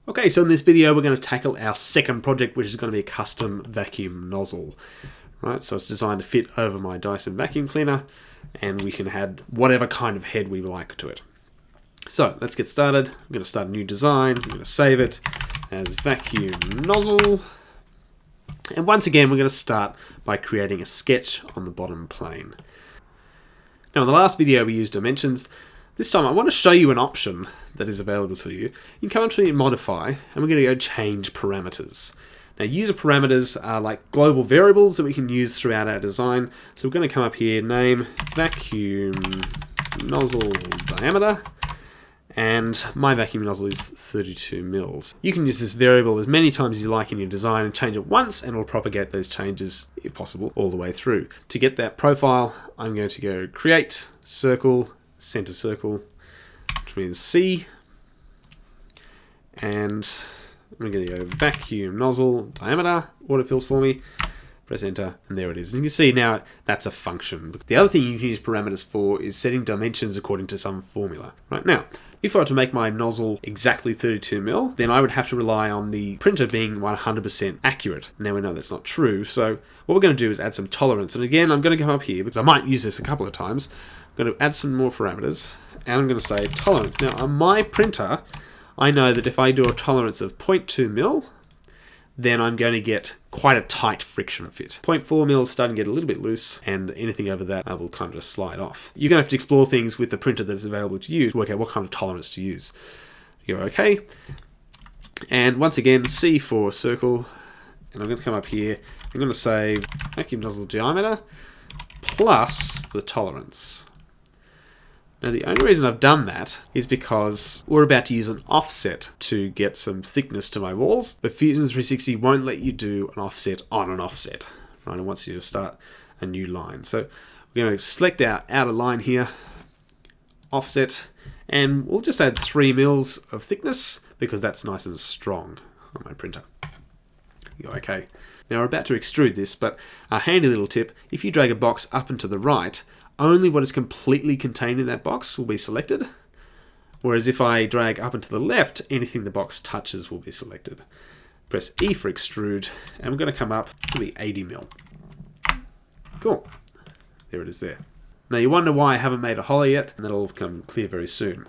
Okay, so in this video we're going to tackle our second project, which is going to be a custom vacuum nozzle. Right, so it's designed to fit over my Dyson vacuum cleaner, and we can add whatever kind of head we like to it. So let's get started. I'm going to start a new design. I'm going to save it as vacuum nozzle. And once again, we're going to start by creating a sketch on the bottom plane. Now in the last video we used dimensions. This time I want to show you an option that is available to you. You can come to modify, and we're going to go change parameters. Now user parameters are like global variables that we can use throughout our design. So we're going to come up here, name vacuum nozzle diameter, and my vacuum nozzle is 32 mils. You can use this variable as many times as you like in your design and change it once, and it'll propagate those changes, if possible, all the way through. To get that profile, I'm going to go create circle, center circle, which means C, and I'm going to go vacuum nozzle diameter, autofills for me, press enter, and there it is. And you can see now that's a function. The other thing you can use parameters for is setting dimensions according to some formula. Right now, if I were to make my nozzle exactly 32 mil, then I would have to rely on the printer being 100% accurate. Now we know that's not true, so what we're going to do is add some tolerance. And again, I'm going to come up here, because I might use this a couple of times. I'm going to add some more parameters, and I'm going to say tolerance. Now on my printer, I know that if I do a tolerance of 0.2 mil, then I'm going to get quite a tight friction fit. 0.4 mil is starting to get a little bit loose, and anything over that I will kind of just slide off. You're going to have to explore things with the printer that's available to you to work out what kind of tolerance to use. You go OK, and once again C for circle, and I'm going to come up here. I'm going to say vacuum nozzle diameter plus the tolerance. Now the only reason I've done that is because we're about to use an offset to get some thickness to my walls, but Fusion 360 won't let you do an offset on an offset, right? It wants you to start a new line. So we're going to select our outer line here, offset, and we'll just add 3 mils of thickness because that's nice and strong on my printer. You go OK. Now we're about to extrude this, but a handy little tip, if you drag a box up and to the right, only what is completely contained in that box will be selected. Whereas if I drag up and to the left, anything the box touches will be selected. Press E for extrude, and we're going to come up to the 80 mil. Cool. There it is there. Now you wonder why I haven't made a hollow yet, and that'll become clear very soon.